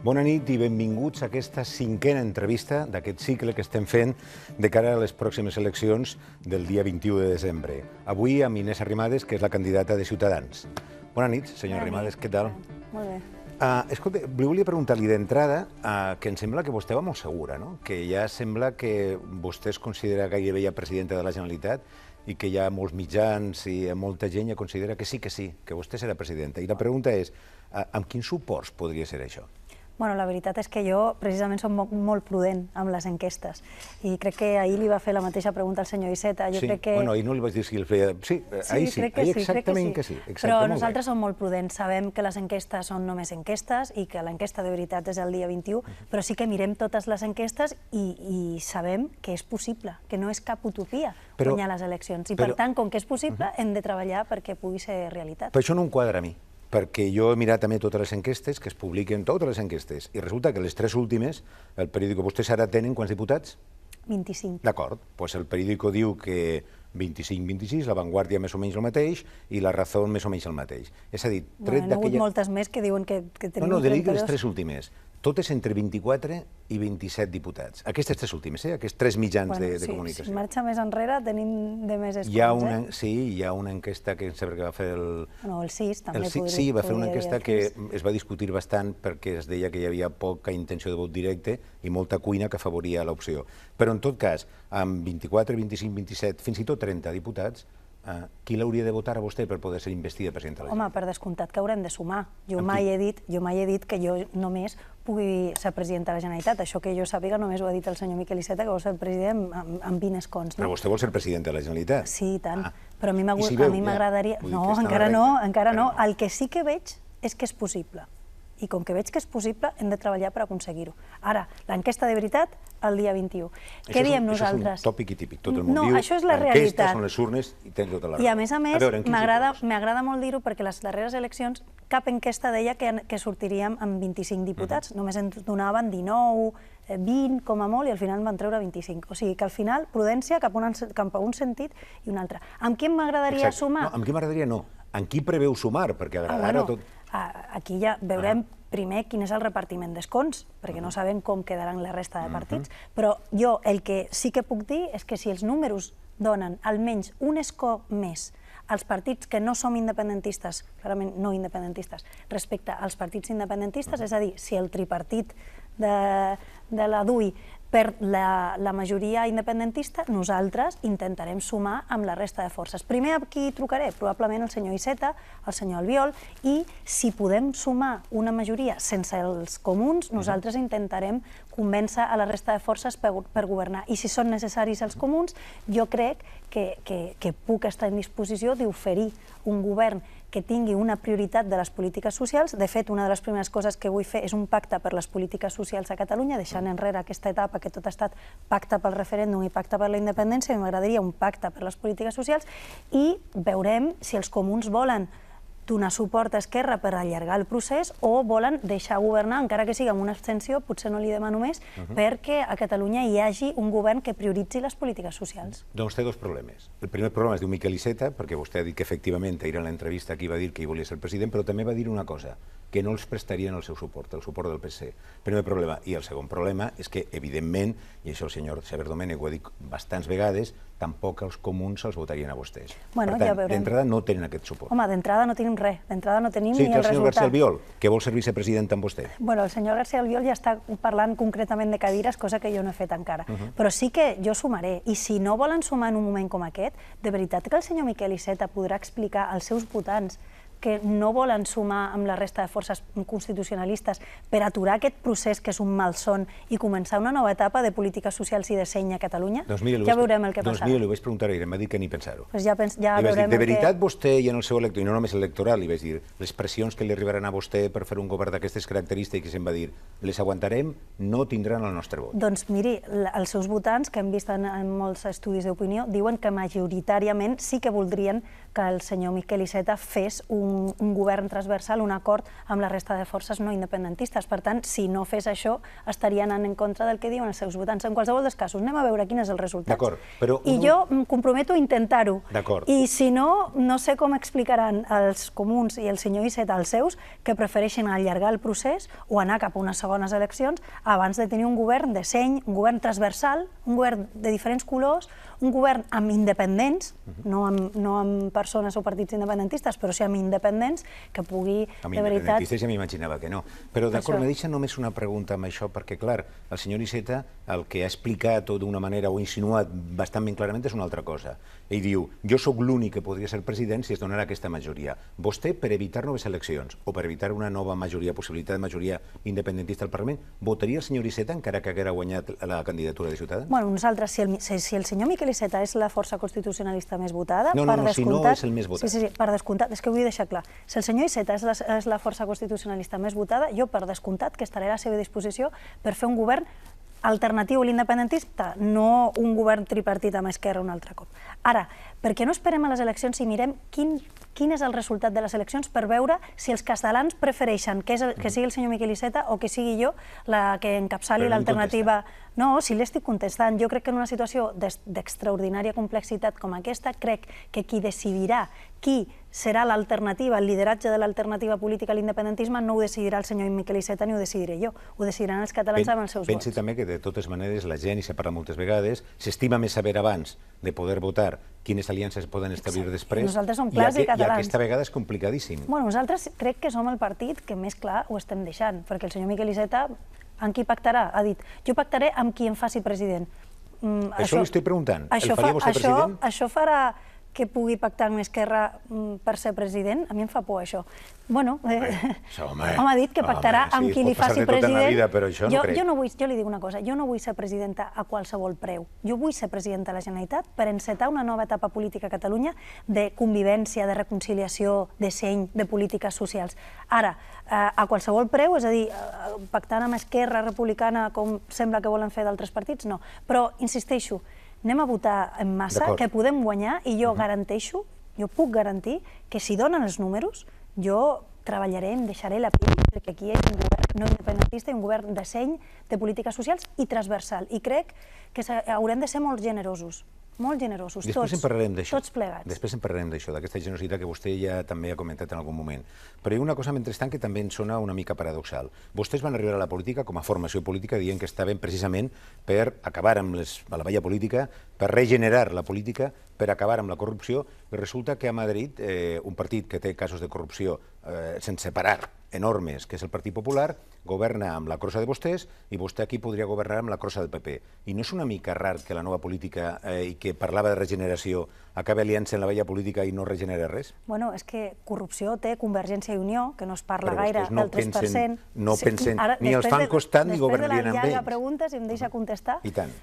Bona nit i benvinguts a aquesta cinquena entrevista d'aquest cicle que estem fent de cara a les pròximes eleccions del dia 21 de desembre. Avui amb Inés Arrimadas, que és la candidata de Ciutadans. Bona nit, senyor Arrimadas, què tal? Molt bé. Escolta, volia preguntar-li d'entrada que em sembla que vostè va molt segura, no? Que ja sembla que vostè es considera gairebé ja presidenta de la Generalitat i que hi ha molts mitjans i molta gent ja considera que sí, que vostè serà presidenta. I la pregunta és, amb quins suports podria ser això? Bueno, la veritat és que jo precisament soc molt prudent amb les enquestes i crec que ahir li va fer la mateixa pregunta al senyor Iceta. Sí, bueno, ahir no li vaig dir si el feia... Sí, ahir sí, ahir exactament que sí. Però nosaltres som molt prudents, sabem que les enquestes són només enquestes i que l'enquesta de veritat és el dia 21, però sí que mirem totes les enquestes i sabem que és possible, que no és cap utopia guanyar les eleccions. I per tant, com que és possible, hem de treballar perquè pugui ser realitat. Però això no em quadra a mi, perquè jo he mirat també totes les enquestes, que es publiquen totes les enquestes, i resulta que les tres últimes, el periòdico, vostès ara tenen quants diputats? 25. D'acord, doncs el periòdico diu que 25-26, La Vanguardia més o menys el mateix i La Razón més o menys el mateix. És a dir, tret d'aquella... N'hi ha hagut moltes més que diuen que tenim 32. No, dic les tres últimes. Totes entre 24 i 27 diputats. Aquestes tres últimes, aquests tres mitjans de comunicació. Si marxa més enrere, tenim de més escons, Sí, hi ha una enquesta que em sembla que va fer el... No, el CIS també podria... Sí, va fer una enquesta que es va discutir bastant perquè es deia que hi havia poca intenció de vot directe i molta cuina que afavoria l'opció. Però en tot cas, amb 24, 25, 27, fins i tot 30 diputats, qui l'hauria de votar a vostè per poder ser investida presidenta de la Generalitat? Home, per descomptat que haurem de sumar. Jo mai he dit que jo només pugui ser presidenta de la Generalitat. Això que jo sàpiga només ho ha dit el senyor Miquel Iceta, que vol ser president amb 20 escons. Però vostè vol ser presidenta de la Generalitat? Sí, i tant. Però a mi m'agradaria... No, encara no. El que sí que veig és que és possible. I com que veig que és possible, hem de treballar per aconseguir-ho. Ara, l'enquesta de veritat, el dia 21. Què diem nosaltres? Això és un tòpic i típic. Tot el món diu, no, això és la realitat. L'enquesta són les urnes i tens tota la raó. I a més, m'agrada molt dir-ho perquè les darreres eleccions cap enquesta deia que sortiríem amb 25 diputats. Només ens donaven 19, 20 com a molt i al final en van treure 25. O sigui que al final, prudència cap a un sentit i un altre. Amb qui m'agradaria sumar? Amb qui m'agradaria no. Amb qui preveu sumar? Perquè agradarà tot... Aquí ja veurem primer quin és el repartiment d'escons, perquè no sabem com quedaran la resta de partits, però jo el que sí que puc dir és que si els números donen almenys un escó més als partits que no som independentistes, clarament no independentistes, respecte als partits independentistes, és a dir, si el tripartit de la DUI perd la majoria independentista, nosaltres intentarem sumar amb la resta de forces. Primer a qui trucaré? Probablement el senyor Iceta, el senyor Albiol, i si podem sumar una majoria sense els comuns, nosaltres intentarem convèncer a la resta de forces per governar. I si són necessaris els comuns, jo crec que puc estar en disposició d'oferir un govern que tingui una prioritat de les polítiques socials. De fet, una de les primeres coses que vull fer és un pacte per les polítiques socials a Catalunya, deixant enrere aquesta etapa que tot ha estat pacte pel referèndum i pacte per la independència. M'agradaria un pacte per les polítiques socials i veurem si els comuns volen donar suport a Esquerra per allargar el procés o volen deixar governar, encara que sigui amb una abstenció, potser no li demano més, perquè a Catalunya hi hagi un govern que prioritzi les polítiques socials. Doncs té dos problemes. El primer problema es diu Miquel Iceta, perquè vostè ha dit que efectivament ahir en la entrevista aquí va dir que hi volia ser president, però també va dir una cosa, que no els prestarien el seu suport, el suport del PSC. Primer problema. I el segon problema és que, evidentment, i això el senyor Xavier Domènech ho ha dit bastants vegades, tampoc els comuns els votarien a vostès. Per tant, d'entrada no tenen aquest suport. Home, d'entrada no tenim res, d'entrada no tenim ni el resultat. Sí, que el senyor García Albiol, que vol ser vicepresident amb vostè. Bueno, el senyor García Albiol ja està parlant concretament de cadires, cosa que jo no he fet encara. Però sí que jo sumaré, i si no volen sumar en un moment com aquest, de veritat que el senyor Miquel Iceta podrà explicar als seus votants que no volen sumar amb la resta de forces constitucionalistes per aturar aquest procés que és un malson i començar una nova etapa de polítiques socials i de seny a Catalunya? Ja veurem el que passarà. Doncs mira, li vaig preguntar ahir, em va dir que ni pensar-ho. Ja veurem de veritat vostè i en el seu electorat, i no només electoral, li vaig dir, les pressions que li arribaran a vostè per fer un govern d'aquestes característiques, em va dir, les aguantarem, no tindran el nostre vot. Doncs miri, els seus votants, que hem vist en molts estudis d'opinió, diuen que majoritàriament sí que voldrien que el senyor Miquel Iceta fes un un govern transversal, un acord amb la resta de forces no independentistes. Per tant, si no fes això, estaria anant en contra del que diuen els seus votants. En qualsevol dels casos, anem a veure quin és el resultat. I jo em comprometo a intentar-ho. I si no, no sé com explicaran els comuns i el senyor Iceta als seus que prefereixen allargar el procés o anar cap a unes segones eleccions abans de tenir un govern de seny, un govern transversal, un govern de diferents colors, un govern amb independents, no amb persones o partits independentistes, però sí amb independents, que pugui, de veritat... Independentistes ja m'imaginava que no. Però d'acord, me deixa només una pregunta amb això, perquè, clar, el senyor Iceta el que ha explicat o d'una manera o insinuat bastant ben clarament és una altra cosa. Ell diu, jo sóc l'únic que podria ser president si es donarà aquesta majoria. Vostè, per evitar noves eleccions o per evitar una nova majoria, possibilitat de majoria independentista al Parlament, votaria el senyor Iceta encara que haguera guanyat la candidatura de Ciutadans? Bueno, nosaltres, si el senyor Miquel Iceta és la força constitucionalista més votada, si no és el més votat. Sí, per descomptat, és que ho vull deixar clar. Si el senyor Iceta és la força constitucionalista més votada, jo per descomptat que estaré a la seva disposició per fer un govern alternatiu a l'independentista, no un govern tripartit amb Esquerra un altre cop. Ara, per què no esperem a les eleccions i mirem quin és el resultat de les eleccions per veure si els catalans prefereixen que sigui el senyor Miquel Iceta o que sigui jo la que encapçali l'alternativa? No, si l'estic contestant. Jo crec que en una situació d'extraordinària complexitat com aquesta, crec que qui decidirà qui serà l'alternativa, el lideratge de l'alternativa política a l'independentisme no ho decidirà el senyor Miquel Iceta ni ho decidiré jo, ho decidiran els catalans amb els seus vots. Pensi també que de totes maneres la gent, i s'ha parlat moltes vegades, s'estima més saber abans de poder votar quines aliances poden establir després. Nosaltres som clars i catalans. I aquesta vegada és complicadíssim. Bueno, nosaltres crec que som el partit que més clar ho estem deixant, perquè el senyor Miquel Iceta, amb qui pactarà? Ha dit, jo pactaré amb qui em faci president. Això li estic preguntant. El faria vostè president? Això farà que pugui pactar amb Esquerra per ser president? A mi em fa por, això. Bueno, home, ha dit que pactarà amb qui li faci president. Jo li dic una cosa, jo no vull ser presidenta a qualsevol preu. Jo vull ser presidenta de la Generalitat per encetar una nova etapa política a Catalunya de convivència, de reconciliació, de seny, de polítiques socials. Ara, a qualsevol preu, és a dir, pactant amb Esquerra Republicana com sembla que volen fer d'altres partits, no. Però, insisteixo, anem a votar en massa, que podem guanyar, i jo garanteixo, jo puc garantir que si donen els números, jo treballaré, em deixaré la pell, perquè aquí hi ha un govern no independentista i un govern de seny, de polítiques socials i transversal. I crec que haurem de ser molt generosos, tots plegats. Després en parlarem d'això, d'aquesta generositat que vostè ja també ha comentat en algun moment. Però hi ha una cosa mentrestant que també ens sona una mica paradoxal. Vostès van arribar a la política com a formació política dient que estaven precisament per acabar amb la vella política, per regenerar la política, per acabar amb la corrupció, i resulta que a Madrid un partit que té casos de corrupció sense parar enormes, que és el Partit Popular, governa amb la crossa de vostès i vostè aquí podria governar amb la crossa del PP. I no és una mica rar que la nova política, i que parlava de regeneració, acabi aliant-se en la vella política i no regenera res? Bueno, és que corrupció té Convergència i Unió, que no es parla gaire del 3%. No pensen, ni els fan costat ni governarien amb ells. Després de la llarga pregunta, si em deixa contestar... I tant.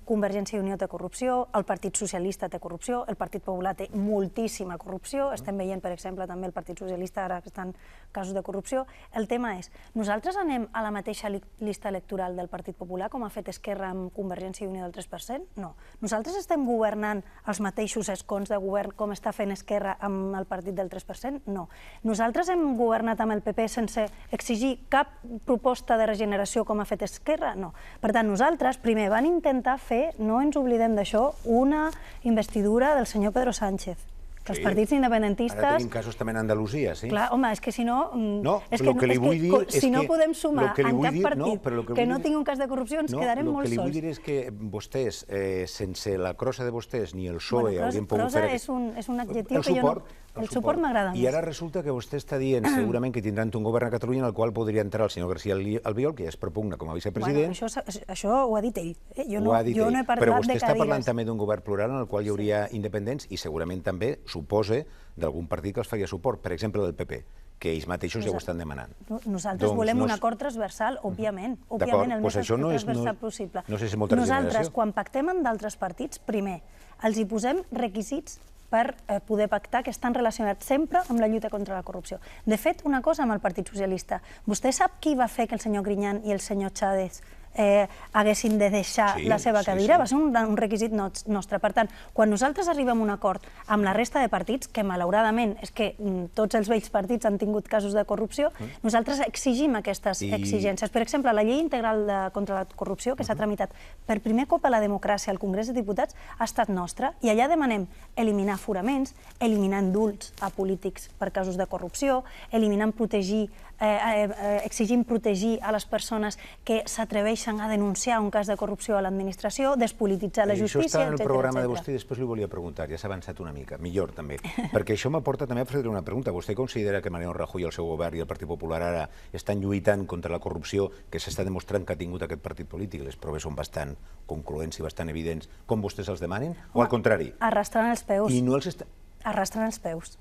Convergència i Unió té corrupció, el Partit Socialista té corrupció, el Partit Popular té moltíssima corrupció, estem veient, per exemple, també el Partit Socialista ara que estan casos de corrupció. El tema és, nosaltres anem a la mateixa llista electoral del Partit Popular com ha fet Esquerra amb Convergència i Unió del 3%? No. Nosaltres estem governant els mateixos escons de govern com està fent Esquerra amb el partit del 3%? No. Nosaltres hem governat amb el PP sense exigir cap proposta de regeneració com ha fet Esquerra? No. Per tant, nosaltres primer van intentar fer, no ens oblidem d'això, una investidura del senyor Pedro Sánchez. Que els partits independentistes... Ara tenim casos també en Andalusia, sí? Clar, home, és que si no... No, el que li vull dir és que... Si no podem sumar en cap partit que no tingui un cas de corrupció, ens quedarem molt sols. El que li vull dir és que vostès, sense la crossa de vostès, ni el PSOE haurien pogut fer... Crossa és un adjectiu que jo no... El suport m'agrada més. I ara resulta que vostè està dient segurament que tindran un govern a Catalunya en el qual podria entrar el senyor García Albiol, que ja es propugna com a vicepresident. Això ho ha dit ell. Jo no he parlat de cadires. Però vostè està parlant també d'un govern plural en el qual hi hauria independents i segurament també, suposa, d'algun partit que els faria suport, per exemple del PP, que ells mateixos ja ho estan demanant. Nosaltres volem un acord transversal, òbviament, el més transversal possible. Nosaltres, quan pactem amb d'altres partits, primer, els hi posem requisits per poder pactar que estan relacionats sempre amb la lluita contra la corrupció. De fet, una cosa amb el Partit Socialista. Vostè sap qui va fer que el senyor Griñán i el senyor Chávez haguessin de deixar la seva cadira, va ser un requisit nostre. Per tant, quan nosaltres arribem a un acord amb la resta de partits, que malauradament és que tots els vells partits han tingut casos de corrupció, nosaltres exigim aquestes exigències. Per exemple, la llei integral contra la corrupció, que s'ha tramitat per primer cop a la democràcia al Congrés de Diputats, ha estat nostra, i allà demanem eliminar aforaments, eliminar indults a polítics per casos de corrupció, exigim protegir a les persones que s'atreveixen a denunciar un cas de corrupció a l'administració, despolititzar la justícia, etc. Això està en el programa de vostè i després li volia preguntar, ja s'ha avançat una mica, millor també, perquè això m'aporta també a fer-li una pregunta. Vostè considera que Mariano Rajoy, el seu govern i el Partit Popular ara estan lluitant contra la corrupció que s'està demostrant que ha tingut aquest partit polític? Les proves són bastant concloents i bastant evidents, com vostès els demanen, o al contrari? Arrastrant els peus. I no els està... Arrastrant els peus.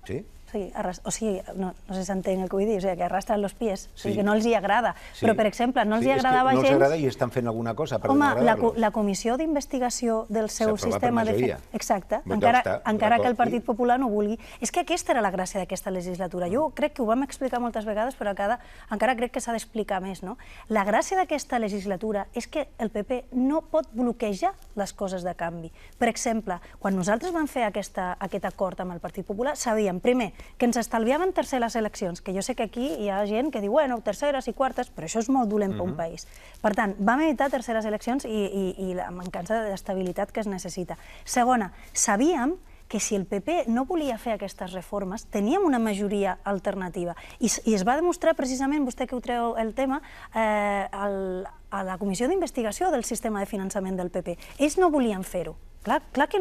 Sí? Sí, o sigui, no sé si s'entén el que vull dir, o sigui, que arrastren els pies, o sigui, que no els hi agrada. Però, per exemple, no els hi agradava gens... No els agrada i estan fent alguna cosa per agradar-los. La comissió d'investigació del seu sistema de... Exacte, encara que el Partit Popular no vulgui. És que aquesta era la gràcia d'aquesta legislatura. Jo crec que ho vam explicar moltes vegades, però encara crec que s'ha d'explicar més. La gràcia d'aquesta legislatura és que el PP no pot bloquejar les coses de canvi. Per exemple, quan nosaltres vam fer aquest acord amb el Partit Popular, sabíem, primer, que ens estalviaven terceres eleccions, que jo sé que aquí hi ha gent que diu, bueno, terceres i quartes, però això és molt dolent per un país. Per tant, vam evitar terceres eleccions i la mancança d'estabilitat que es necessita. Segona, sabíem que si el PP no volia fer aquestes reformes, teníem una majoria alternativa. I es va demostrar precisament, vostè que ho treu el tema, a la comissió d'investigació del sistema de finançament del PP. Ells no volien fer-ho. Clar que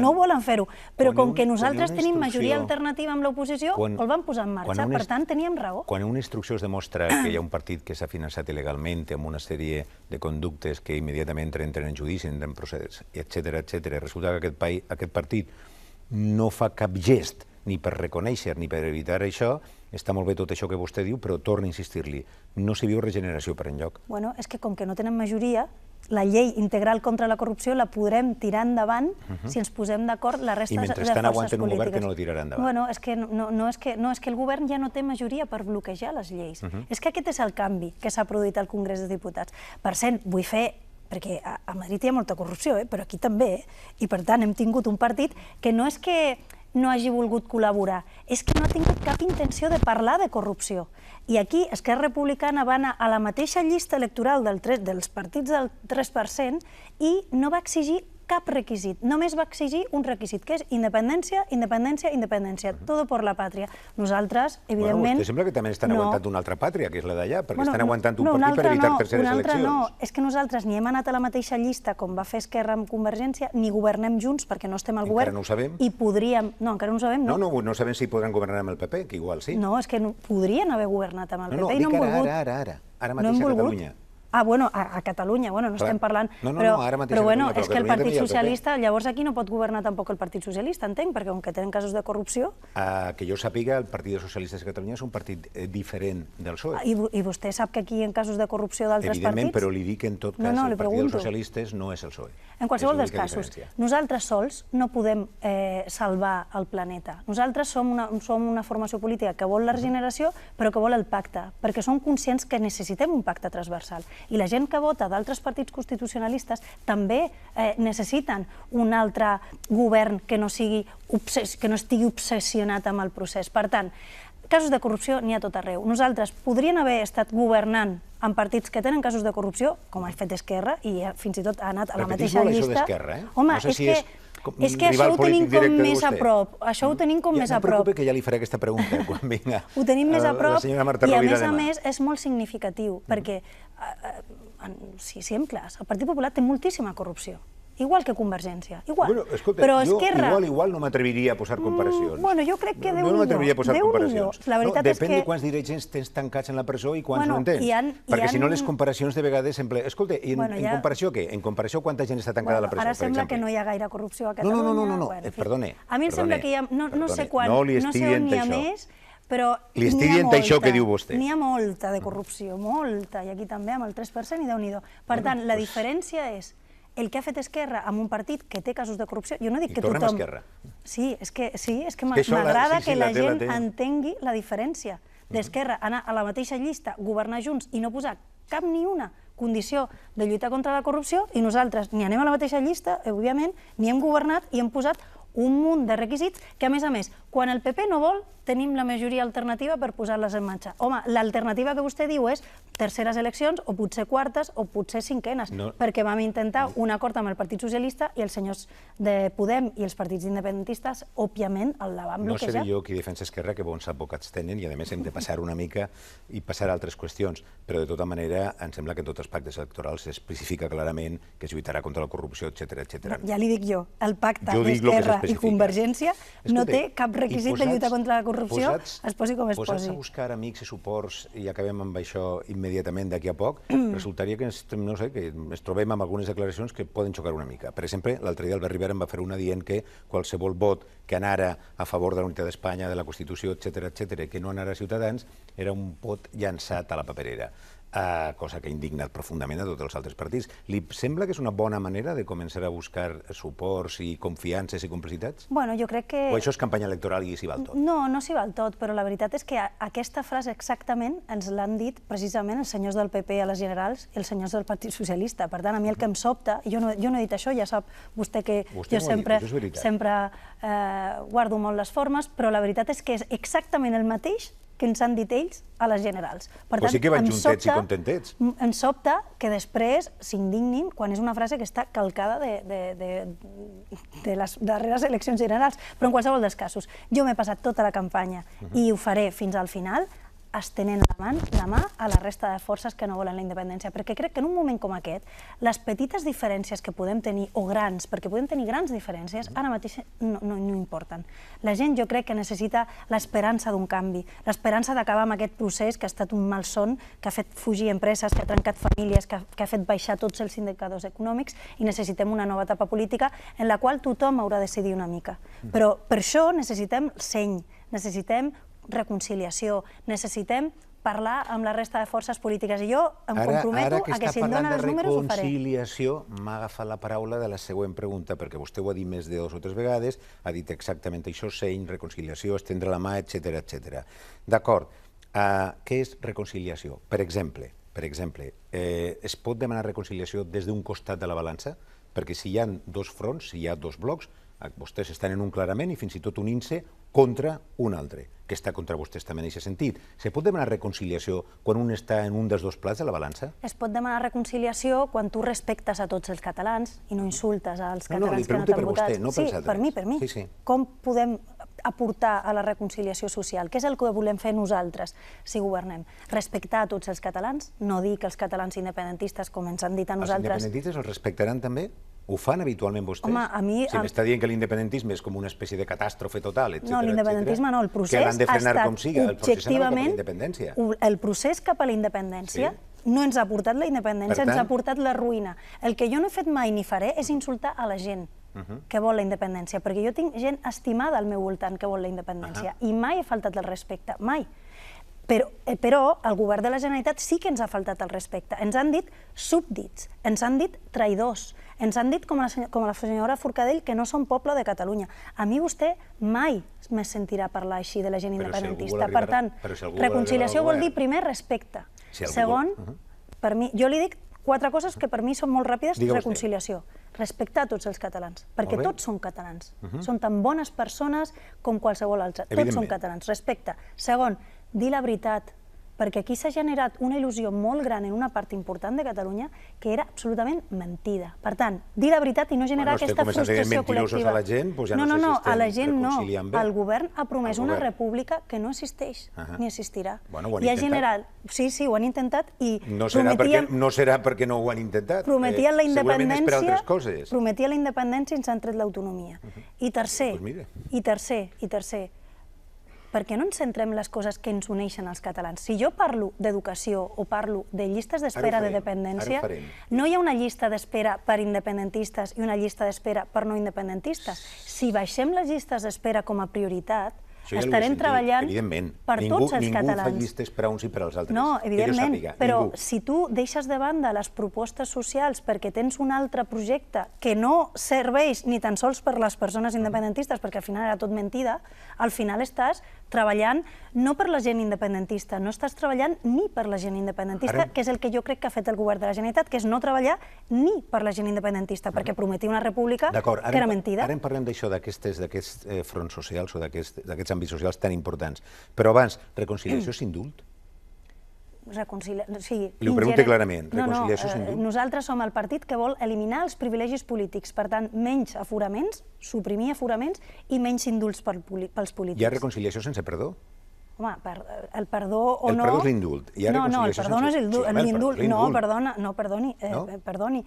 no volen fer-ho, però com que nosaltres tenim majoria alternativa amb l'oposició, el vam posar en marxa, per tant teníem raó. Quan en una instrucció es demostra que hi ha un partit que s'ha finançat il·legalment amb una sèrie de conductes que immediatament entren en judici, entren en procés, etc., resulta que aquest partit no fa cap gest ni per reconèixer ni per evitar això, està molt bé tot això que vostè diu, però torna a insistir-li, no s'hi viu regeneració per enlloc. Bueno, és que com que no tenen majoria, la llei integral contra la corrupció la podrem tirar endavant si ens posem d'acord la resta de forces polítiques. I mentrestant aguanten un govern que no la tirarà endavant. Bueno, és que el govern ja no té majoria per bloquejar les lleis. És que aquest és el canvi que s'ha produït al Congrés dels Diputats. Per cert, vull fer, perquè a Madrid hi ha molta corrupció, però aquí també, i per tant hem tingut un partit que no és que no hagi volgut col·laborar, és que no ha tingut cap intenció de parlar de corrupció. I aquí Esquerra Republicana va anar a la mateixa llista electoral dels partits del 3% i no va exigir cap requisit, només va exigir un requisit, que és independència, independència, independència, todo por la pàtria. Nosaltres, evidentment... Bueno, vostè sembla que també estan aguantant una altra pàtria, que és la d'allà, perquè estan aguantant un partit per evitar terceres eleccions. No, és que nosaltres ni hem anat a la mateixa llista com va fer Esquerra amb Convergència, ni governem junts, perquè no estem al govern. Encara no ho sabem? I podríem... No, encara no ho sabem, no. No sabem si podran governar amb el PP, que igual sí. No, és que podrien haver governat amb el PP i no han volgut. Ara mateix a Catalunya. Ah, bueno, a Catalunya, bueno, no estem parlant... Però bueno, és que el Partit Socialista, llavors aquí no pot governar tampoc el Partit Socialista, entenc, perquè com que tenen casos de corrupció... Que jo sàpiga, el Partit Socialista de Catalunya és un partit diferent del PSOE. I vostè sap que aquí hi ha casos de corrupció d'altres partits? Evidentment, però li dic que en tot cas el Partit dels Socialistes no és el PSOE. En qualsevol dels casos, nosaltres sols no podem salvar el planeta. Nosaltres som una formació política que vol la regeneració, però que vol el pacte, perquè som conscients que necessitem un pacte transversal. I la gent que vota d'altres partits constitucionalistes també necessiten un altre govern que no estigui obsessionat amb el procés. Per tant, casos de corrupció n'hi ha tot arreu. Nosaltres podríem haver estat governant amb partits que tenen casos de corrupció, com ha fet Esquerra, i fins i tot ha anat a la mateixa llista. Home, és que això ho tenim com més a prop. Això ho tenim com més a prop. No preocupi que ja li faré aquesta pregunta quan vinga ho tenim més a prop i a més és molt significatiu, perquè, siguem clars, el Partit Popular té moltíssima corrupció. Igual que Convergència, igual. Però Esquerra... Igual no m'atreviria a posar comparacions. Bueno, jo crec que Déu-n'hi-do. No m'atreviria a posar comparacions. Depèn de quants dirigents tens tancats en la presó i quants no en tens. Perquè si no les comparacions de vegades... Escolta, en comparació què? En comparació quanta gent està tancada a la presó, per exemple? Ara sembla que no hi ha gaire corrupció a Catalunya. No, perdone. A mi em sembla que hi ha... No sé quan, no sé on n'hi ha més, però li estic dient això que diu vostè. N'hi ha molta de corrupció, molta, i aquí també amb el 3% i Déu-n'hi-do. Per tant, la diferència és el que ha fet Esquerra amb un partit que té casos de corrupció. Jo no dic que tothom... I tornem a Esquerra. Sí, és que m'agrada que la gent entengui la diferència d'Esquerra, anar a la mateixa llista, governar junts i no posar cap ni una condició de lluitar contra la corrupció i nosaltres ni anem a la mateixa llista, òbviament, ni hem governat i hem posat un munt de requisits que, a més, quan el PP no vol, tenim la majoria alternativa per posar-les en marxa. Home, l'alternativa que vostè diu és terceres eleccions, o potser quartes, o potser cinquenes, perquè vam intentar un acord amb el Partit Socialista i els senyors de Podem i els partits independentistes, òbviament, el la van bloquejar. No seré jo qui defensa Esquerra, que bons advocats tenen, i a més hem de passar una mica i passar a altres qüestions, però de tota manera em sembla que en tots els pactes electorals s'especifica clarament que es lluitarà contra la corrupció, etc. Ja li dic jo, el pacte d'Esquerra i Convergència no té cap requisit de lluitar contra la corrupció, es posi com es posi. Posats a buscar amics i suports, i acabem amb això immediatament d'aquí a poc, resultaria que ens trobem amb algunes declaracions que poden xocar una mica. Per exemple, l'altre dia Albert Rivera en va fer una dient que qualsevol vot que anara a favor de la unitat d'Espanya, de la Constitució, etc., que no anara a Ciutadans, era un vot llançat a la paperera. Cosa que ha indignat profundament a tots els altres partits. Li sembla que és una bona manera de començar a buscar suports i confiances i complicitats? Bueno, jo crec que... O això és campanya electoral i s'hi val tot? No, no s'hi val tot, però la veritat és que aquesta frase exactament ens l'han dit precisament els senyors del PP a les generals i els senyors del Partit Socialista. Per tant, a mi el que em sobta, jo no he dit això, ja sap vostè que jo sempre guardo molt les formes, però la veritat és que és exactament el mateix que ens han dit ells a les generals. Per tant, sí que van juntets i contentets. Em sobta que després s'indignin quan és una frase que està calcada de les darreres eleccions generals. Però en qualsevol dels casos, jo m'he passat tota la campanya i ho faré fins al final, estenent la mà a la resta de forces que no volen la independència, perquè crec que en un moment com aquest, les petites diferències que podem tenir, o grans, perquè podem tenir grans diferències, ara mateix no importen. La gent jo crec que necessita l'esperança d'un canvi, l'esperança d'acabar amb aquest procés que ha estat un malson, que ha fet fugir empreses, que ha trencat famílies, que ha fet baixar tots els indicadors econòmics, i necessitem una nova etapa política en la qual tothom haurà de decidir una mica. Però per això necessitem seny, necessitem reconciliació, necessitem parlar amb la resta de forces polítiques i jo em comprometo a que si em donen els números ho faré. Ara que està parlant de reconciliació, m'ha agafat la paraula de la següent pregunta, perquè vostè ho ha dit més de 2 o 3 vegades, ha dit exactament això, seny, reconciliació, estendre la mà, etc. D'acord, què és reconciliació? Per exemple, es pot demanar reconciliació des d'un costat de la balança? Perquè si hi ha 2 fronts, si hi ha 2 blocs, vostès estan en un clarament i fins i tot unint-se contra un altre, que està contra vostès també en aquest sentit. Se pot demanar reconciliació quan un està en un dels 2 plats de la balança? Es pot demanar reconciliació quan tu respectes a tots els catalans i no insultes als catalans que no t'han votat. No, li pregunto per vostè, no pels altres. Sí, per mi. Com podem aportar a la reconciliació social? Què és el que volem fer nosaltres si governem? Respectar a tots els catalans, no dir que els catalans independentistes, com ens han dit a nosaltres... Els independentistes els respectaran també? Ho fan habitualment vostès? Home, a mi... Si m'està dient que l'independentisme és com una espècie de catàstrofe total, etc. No, l'independentisme no, el procés ha estat objectivament... El procés cap a la independència no ens ha portat la independència, ens ha portat la ruïna. El que jo no he fet mai ni faré és insultar a la gent que vol la independència, perquè jo tinc gent estimada al meu voltant que vol la independència i mai he faltat el respecte, mai. Però el govern de la Generalitat sí que ens ha faltat el respecte. Ens han dit súbdits, ens han dit traïdors, ens han dit, com la senyora Forcadell, que no som poble de Catalunya. A mi vostè mai me sentirà parlar així de la gent independentista. Per tant, reconciliació vol dir primer respecte. Segon, per mi, jo li dic 4 coses que per mi són molt ràpides. Reconciliació, respectar tots els catalans, perquè tots són catalans. Són tan bones persones com qualsevol altre. Tots són catalans. Respecte. Segon, dir la veritat, perquè aquí s'ha generat una il·lusió molt gran en una part important de Catalunya que era absolutament mentida. Per tant, dir la veritat i no generar aquesta frustració col·lectiva. No, a la gent no. El govern ha promès una república que no existeix ni existirà. I ha generat... Sí, ho han intentat i... No serà perquè no ho han intentat. Prometien la independència i ens han tret l'autonomia. I tercer, per què no ens centrem en les coses que ens uneixen als catalans? Si jo parlo d'educació o parlo de llistes d'espera de dependència, no hi ha una llista d'espera per independentistes i una llista d'espera per no independentistes. Si baixem les llistes d'espera com a prioritat, estarem treballant per tots els catalans. Ningú fa llistes per a uns i per als altres. No, evidentment, però si tu deixes de banda les propostes socials perquè tens un altre projecte que no serveix ni tan sols per les persones independentistes, perquè al final era tot mentida, al final estàs treballant no per la gent independentista, no estàs treballant ni per la gent independentista, que és el que jo crec que ha fet el govern de la Generalitat, que és no treballar ni per la gent independentista, perquè prometia una república que era mentida. Ara en parlem d'això, d'aquests fronts socials o d'aquests àmbits socials tan importants. Però abans, reconciliació és indult? Li ho pregunto clarament, reconciliació és indult? Nosaltres som el partit que vol eliminar els privilegis polítics, per tant, menys aforaments, suprimir aforaments i menys indults pels polítics. Hi ha reconciliació sense perdó? Home, el perdó o no... El perdó és l'indult. No, el perdó no és l'indult. No, perdoni.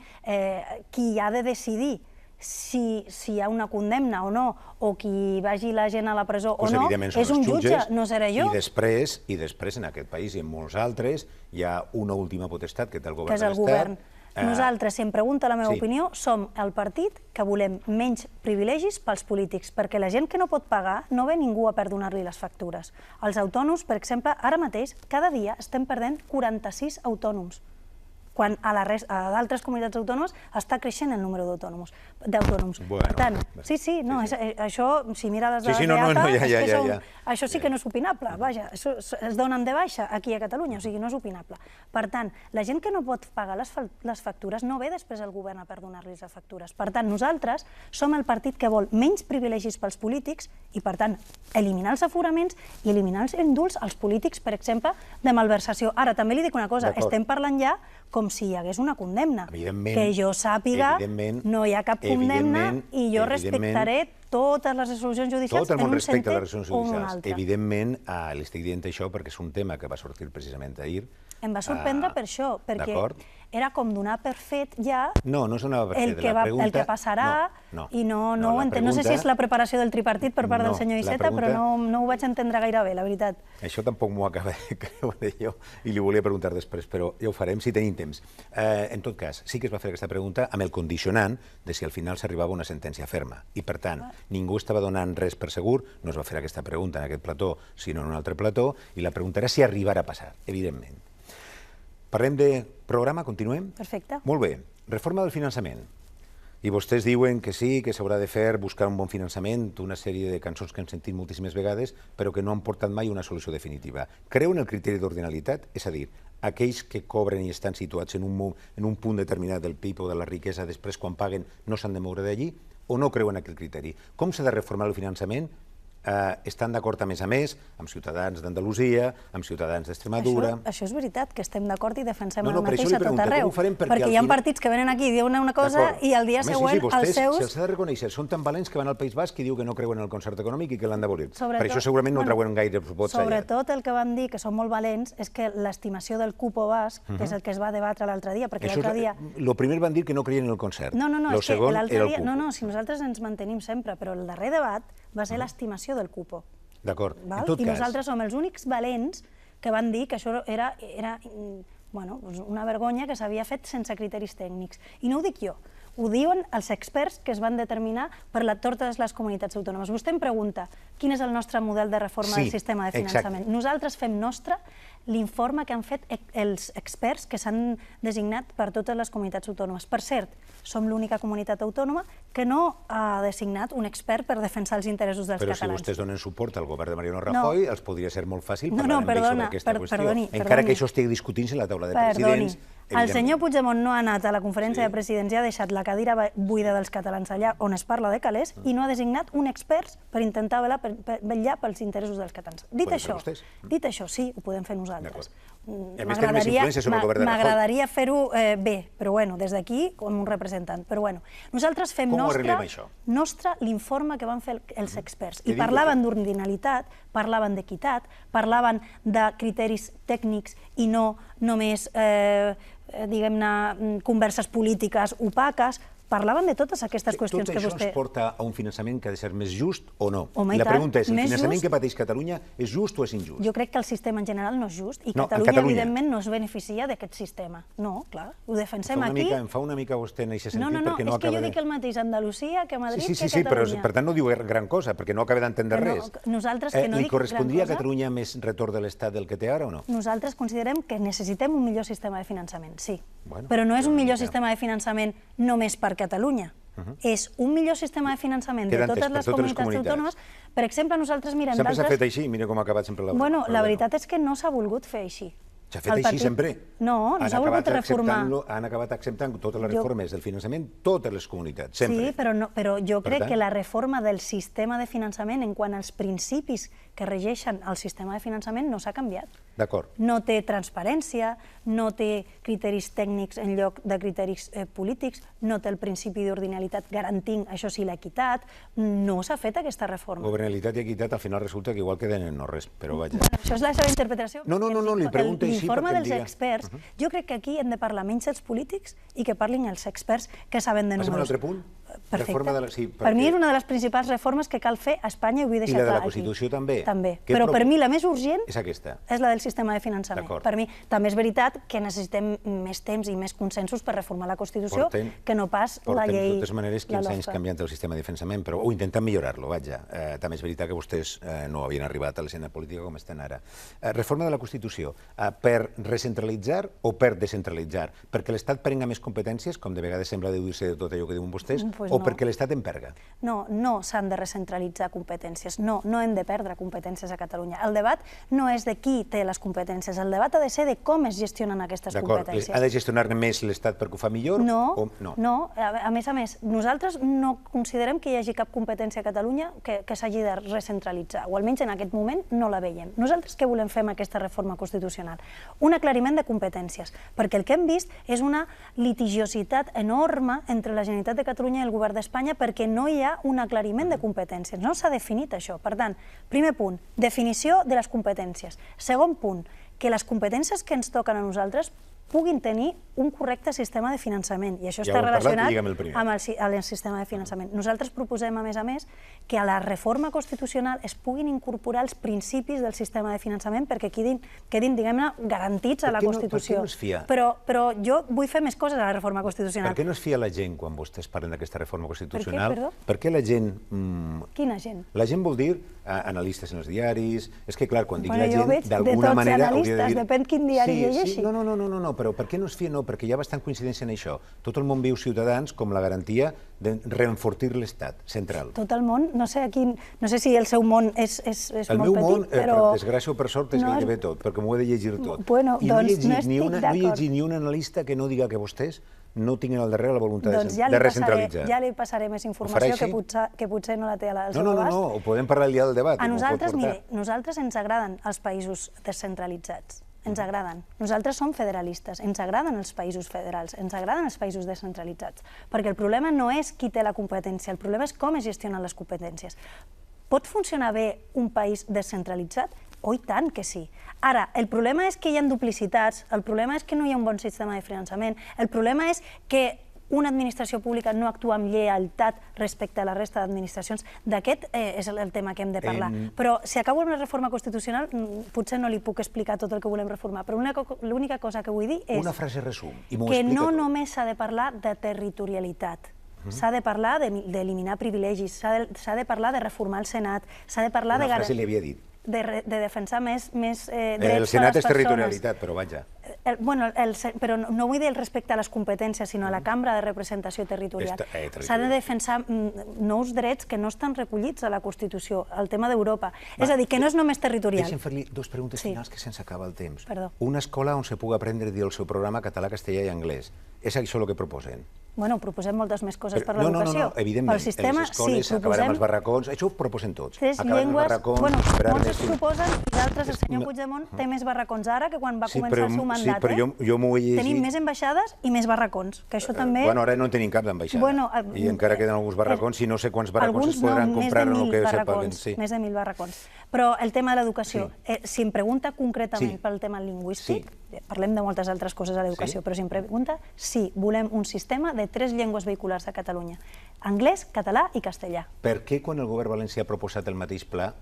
Qui ha de decidir si hi ha una condemna o no, o qui vagi la gent a la presó o no, és un jutge, no seré jo. I després, en aquest país i en molts altres, hi ha una última potestat que té el govern de l'Estat. Que és el govern. Nosaltres, si em pregunta la meva opinió, som el partit que volem menys privilegis pels polítics, perquè la gent que no pot pagar no ve ningú a perdonar-li les factures. Els autònoms, per exemple, ara mateix, cada dia estem perdent 46 autònoms, quan a d'altres comunitats autònomes està creixent el número d'autònoms. Per tant, això, si mira les dades d'EATA, això sí que no és opinable, vaja, es donen de baixa aquí a Catalunya, o sigui, no és opinable. Per tant, la gent que no pot pagar les factures no ve després al govern a perdonar-los les factures. Per tant, nosaltres som el partit que vol menys privilegis pels polítics i, per tant, eliminar els aforaments i eliminar els indults als polítics, per exemple, de malversació. Ara, també li dic una cosa, estem parlant ja com si hi hagués una condemna. Que jo sàpiga, no hi ha cap condemna i jo respectaré totes les resolucions judicials en un sentit o en un altre. Evidentment, li estic dient això perquè és un tema que va sortir precisament ahir. Em va sorprendre per això, perquè era com donar per fet ja el que passarà i no ho entenc. No sé si és la preparació del tripartit per part del senyor Iceta, però no ho vaig entendre gaire bé, la veritat. Això tampoc m'ho acaba de creure jo i li volia preguntar després, però ja ho farem si tenim temps. En tot cas, sí que es va fer aquesta pregunta amb el condicionant de si al final s'arribava a una sentència ferma. I, per tant, ningú estava donant res per segur, no es va fer aquesta pregunta en aquest plató, sinó en un altre plató, i la pregunta era si arribarà a passar, evidentment. Parlem de programa, continuem? Perfecte. Molt bé. Reforma del finançament. I vostès diuen que sí, que s'haurà de fer, buscar un bon finançament, una sèrie de cançons que hem sentit moltíssimes vegades, però que no han portat mai una solució definitiva. Creu en el criteri d'ordinalitat? És a dir, aquells que cobren i estan situats en un punt determinat del PIB o de la riquesa, després quan paguen no s'han de moure d'allí, o no creuen en aquest criteri? Com s'ha de reformar el finançament? Estan d'acord a més, amb ciutadans d'Andalusia, amb ciutadans d'Extremadura... Això és veritat, que estem d'acord i defensem el mateix a tot arreu, perquè hi ha partits que venen aquí i diuen una cosa i el dia següent els seus... Si els ha de reconèixer, són tan valents que van al País Basc i diu que no creuen en el concert econòmic i que l'han d'abolir. Per això segurament no treuen gaire vots allà. Sobretot el que van dir, que són molt valents, és que l'estimació del cupo basc, que és el que es va debatre l'altre dia, perquè l'altre dia... El primer van dir que no creien en el concert. No, és que l'altre dia... No, si nosaltres ens mantenim sempre, però el darrer debat va ser l'estimació del cupo. D'acord. I nosaltres som els únics valents que van dir que això era una vergonya que s'havia fet sense criteris tècnics. I no ho dic jo, ho diuen els experts que es van determinar per totes les comunitats autònomes. Vostè em pregunta quin és el nostre model de reforma del sistema de finançament. Nosaltres fem nostre l'informe que han fet els experts que s'han designat per totes les comunitats autònomes. Per cert, som l'única comunitat autònoma que no ha designat un expert per defensar els interessos dels catalans. Però si vostès donen suport al govern de Mariano Rajoy, els podria ser molt fàcil parlar amb ells sobre aquesta qüestió. Encara que això estigui discutint-se a la taula de presidents... El senyor Puigdemont no ha anat a la conferència de presidents i ha deixat la cadira buida dels catalans allà on es parla de calés i no ha designat un expert per intentar vetllar pels interessos dels catalans. Dit això, sí, ho podem fer nosaltres. M'agradaria fer-ho bé, però bueno, des d'aquí com un representant. Però bueno, nosaltres fem nostre l'informe que van fer els experts i parlaven d'ordinalitat, parlaven d'equitat, parlaven de criteris tècnics i no només diguem-ne, converses polítiques opaques, parlaven de totes aquestes qüestions que vostè... Tot això ens porta a un finançament que ha de ser més just o no? I la pregunta és, el finançament que pateix Catalunya és just o és injust? Jo crec que el sistema en general no és just i Catalunya, evidentment, no es beneficia d'aquest sistema. No, clar, ho defensem aquí... Em fa una mica vostè en aquest sentit perquè no acaba de... és que jo dic el mateix a Andalusia que a Madrid que a Catalunya. Sí, però per tant no diu gran cosa, perquè no acaba d'entendre res. Nosaltres que no dic gran cosa... Li correspondria a Catalunya més retorn de l'Estat del que té ara o no? Nosaltres considerem que necessitem un millor sistema de finançament, sí. Però no és un millor sistema de finançament només per Catalunya. és un millor sistema de finançament de Queden totes les totes les comunitats comunitats. autònomes. Per exemple, nosaltres mirem Sempre s'ha d'altres... fet així, mira com ha acabat sempre la broma. Bueno, Però la bueno. veritat és que no s'ha volgut fer així. S'ha fet així sempre. No, no s'ha volgut reformar. Han acabat acceptant totes les reformes del finançament, totes les comunitats, sempre. Sí, però jo Per crec tant- que la reforma del sistema de finançament en quant als principis que regeixen el sistema de finançament no s'ha canviat. D'acord. No té transparència, no té criteris tècnics en lloc de criteris polítics, no té el principi d'ordinalitat garantint, això sí, l'equitat. No s'ha fet aquesta reforma. Governabilitat i equitat al final resulta que igual queden en no res, però vaja. Bueno, això és la seva interpretació. No, li pregunto així L'informe perquè em dels diga. experts, jo crec que aquí hem de parlar menys els polítics i que parlin els experts que saben de Passem a un números. altre punt? Perfecte. Reforma de la- sí, Per mi perquè- és una de les principals reformes que cal fer a Espanya i ho vull I deixar la de clar la aquí. Constitució també? També, Què però per propo- mi la més urgent És aquesta. és la del sistema de finançament. D'acord. Per mi també és veritat que necessitem més temps i més consensos per reformar la Constitució que no pas la Portem, llei... de totes maneres, 15 anys LOFE. canviant el sistema de finançament, però o intentant millorar-lo, vaja. També és veritat que vostès no havien arribat a l'escena política com estan ara. Reforma de la Constitució, per recentralitzar o per descentralitzar? Perquè l'Estat prenga més competències, com de vegades sembla deduir-se de tot allò que diuen vostès, Pues o no. perquè l'Estat en perga? No s'han de recentralitzar competències, no hem de perdre competències a Catalunya. El debat no és de qui té les competències, el debat ha de ser de com es gestionen aquestes D'acord, competències. ha de gestionar-ne més l'Estat perquè ho fa millor? No, o no. A més, nosaltres no considerem que hi hagi cap competència a Catalunya que s'hagi de recentralitzar, o almenys en aquest moment no la veiem. Nosaltres què volem fer amb aquesta reforma constitucional? Un aclariment de competències, perquè el que hem vist és una litigiositat enorme entre la Generalitat de Catalunya i el Govern d'Espanya perquè no hi ha un aclariment de competències, no s'ha definit això. Per tant, primer punt, definició de les competències. Segon punt, que les competències que ens toquen a nosaltres puguin tenir un correcte sistema de finançament, i això Ja està ho hem parlat, relacionat digue'm el primer. amb el sistema de finançament. Nosaltres proposem, a més, que a la reforma constitucional es puguin incorporar els principis del sistema de finançament perquè quedin diguem-ne, garantits a la Constitució. Per què no es fia? Però jo vull fer més coses a la reforma constitucional. Per què no es fia la gent quan vostès parlen d'aquesta reforma constitucional? perdó? Per què la gent... Quina gent? La gent vol dir analistes en els diaris... És que, clar, quan dic Bueno, la jo gent, veig de d'alguna tots manera... analistes, depèn quin diari llegeixi. Sí, no, però per què no es fia? No, perquè hi ha bastant coincidència en això. Tot el món viu Ciutadans com la garantia de reenfortir l'Estat central. Tot el món, no sé si el seu món és El molt meu petit, món, però... per desgràcia o per sort, és no gairebé tot, perquè m'ho he de llegir tot. Bueno, I no he doncs no llegit estic no he llegit ni un analista que no diga que vostès no tinguin al darrere la voluntat Doncs de recentralitzar. ja li passaré més farà informació així? que potser no la té al seu abast. No, ho podem parlar al dia del debat. A i m'ho pot nosaltres, portar. mire, nosaltres ens agraden els països descentralitzats. Ens agraden. Nosaltres som federalistes, ens agraden els països federals, ens agraden els països descentralitzats, perquè el problema no és qui té la competència, el problema és com es gestionen les competències. Pot funcionar bé un país descentralitzat? Oh, i tant que sí. Ara, el problema és que hi ha duplicitats, el problema és que no hi ha un bon sistema de finançament, el problema és que una administració pública no actua amb lleialtat respecte a la resta d'administracions. D'aquest és el tema que hem de parlar. Però si acabo amb la reforma constitucional, potser no li puc explicar tot el que volem reformar, però l'única cosa que vull dir és Una frase resum, i m'ho que explica no tot. només s'ha de parlar de territorialitat, s'ha de parlar d'eliminar privilegis, s'ha de parlar de reformar el Senat, s'ha de parlar Una frase li havia dit. de defensar més drets El Senat és territorialitat, però vaja. Però no vull dir respecte a les competències, sinó a la cambra de representació territorial. S'ha de defensar nous drets que no estan recollits a la Constitució, al tema d'Europa. És a dir, que no és només territorial. Deixa'm fer-li dues preguntes finals que se'ns acaba el temps. Perdó. Una escola on se pugui aprendre a dir el seu programa català, castellà i anglès. És això el que proposen? Bueno, proposem moltes més coses per No, l'educació. evidentment. Pel sistema, les escoles sí, acabarem proposem els barracons. Això ho proposen tots. tres Acabarem els llengües. barracons, Bueno, esperar molts més es proposen, i d'altres, el senyor Puigdemont té més barracons ara que quan va començar el seu mandat. Sí, però jo m'ho he llegit. Tenim més ambaixades i més barracons, que això també... Bueno, ara no en tenim cap d'ambaixada. I encara queden alguns barracons, i no sé quants barracons es podran comprar en el que se paguen. Més de 1.000 barracons. Però el tema de l'educació, si em pregunta concretament pel tema lingüístic, parlem de moltes altres coses a l'educació, però si em pregunta, sí, volem un sistema de 3 llengües vehiculars a Catalunya: anglès, català i castellà. Per què quan el govern valencià ha proposat el mateix pla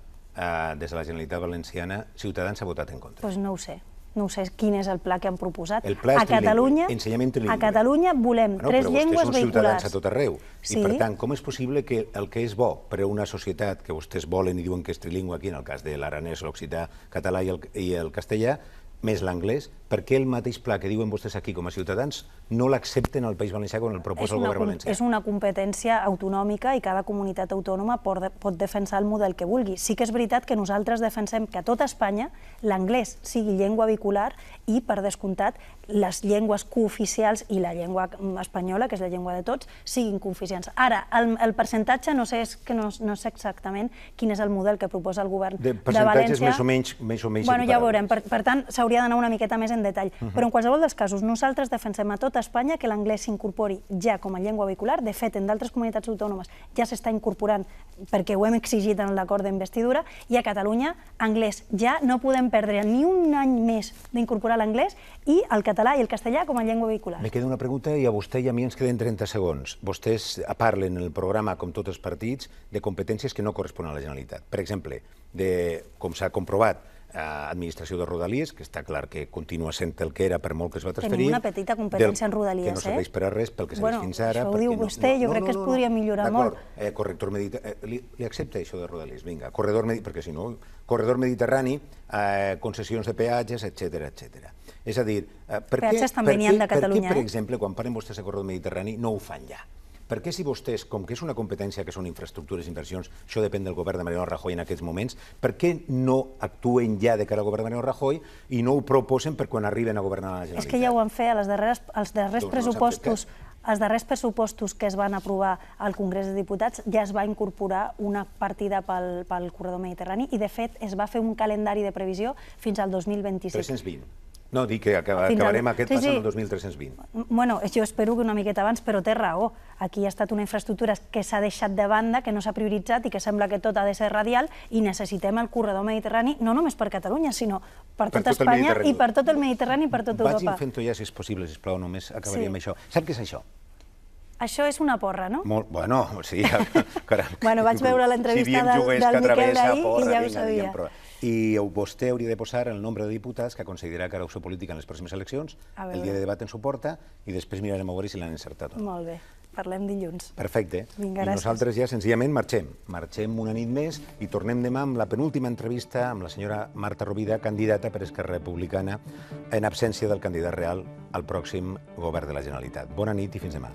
des de la Generalitat Valenciana, Ciutadans ha votat en contra? Doncs no ho sé. No sé quin és el pla que han proposat. El pla és trilingüe, ensenyament trilingüe. A Catalunya volem 3 llengües vehiculars. Però vostès són ciutadans a tot arreu. Sí. I per tant, com és possible que el que és bo per a una societat que vostès volen i diuen que és trilingüe aquí, en el cas de l'aranès, l'occità, català i el castellà, més l'anglès, per què el mateix pla que diuen vostès aquí com a ciutadans no l'accepten al País Valencià quan el proposa el govern valencià? És una competència autonòmica i cada comunitat autònoma pot defensar el model que vulgui. Sí que és veritat que nosaltres defensem que a tot Espanya l'anglès sigui llengua vehicular i, per descomptat, les llengües cooficials i la llengua espanyola, que és la llengua de tots, siguin cooficials. Ara, el percentatge no sé exactament quin és el model que proposa el govern de València. Percentatges més o menys Bueno, ja ho veurem. Per tant, s'hauria d'anar una miqueta més en detall. Però en qualsevol dels casos, nosaltres defensem a tot Espanya que l'anglès s'incorpori ja com a llengua vehicular. De fet, en d'altres comunitats autònomes ja s'està incorporant perquè ho hem exigit en l'acord d'investidura, i a Catalunya, anglès ja, no podem perdre ni un any més d'incorporar l'anglès, i el català i el castellà com a llengua vehicular. Me queda una pregunta i a vostè i a mi ens queden 30 segons. Vostès parlen en el programa, com tots els partits, de competències que no corresponen a la Generalitat. Per exemple, com s'ha comprovat, administració de Rodalies, que està clar que continua sent el que era per molt que es va transferir. Tenim una petita competència en Rodalies, que no serveix per a res pel que serveix fins ara. Això ho diu vostè, jo crec que es podria millorar molt. Corrector mediterrani, li accepta això de Rodalies? Vinga, perquè si no, corredor mediterrani, concessions de peatges, etcètera. És a dir, per què, per exemple, quan parlen vostès de corredor mediterrani, no ho fan ja? Per què si vostès, com que és una competència que són infraestructures i inversions, això depèn del govern de Mariano Rajoy en aquests moments, per què no actuen ja de cara al govern de Mariano Rajoy i no ho proposen per quan arriben a governar la Generalitat? És que ja ho van fer als darrers pressupostos. Els darrers pressupostos que es van aprovar al Congrés de Diputats ja es va incorporar una partida pel corredor mediterrani i, de fet, es va fer un calendari de previsió fins al 2026. 320. No, dic que acabarem aquest pas en el 2320. Bueno, jo espero que una miqueta abans, però té raó. Aquí ha estat una infraestructura que s'ha deixat de banda, que no s'ha prioritzat i que sembla que tot ha de ser radial, i necessitem el corredor mediterrani, no només per Catalunya, sinó per tot Espanya i per tot el Mediterrani i per tot Europa. Vagin fent-ho ja, si és possible, sisplau, només acabaria amb això. Sap què és això? Això és una porra, no? Bueno, sí. Bueno, vaig veure l'entrevista del Miquel d'ahir i ja ho sabia. I vostè hauria de posar el nombre de diputats que considerarà que ara opció política en les pròximes eleccions, el dia de debat ens ho porta, i després mirarem a veure si l'han encertat o no. Molt bé, parlem dilluns. Perfecte. I nosaltres ja senzillament marxem. Marxem una nit més i tornem demà amb la penúltima entrevista amb la senyora Marta Rovira, candidata per Esquerra Republicana, en absència del candidat real al pròxim govern de la Generalitat. Bona nit i fins demà.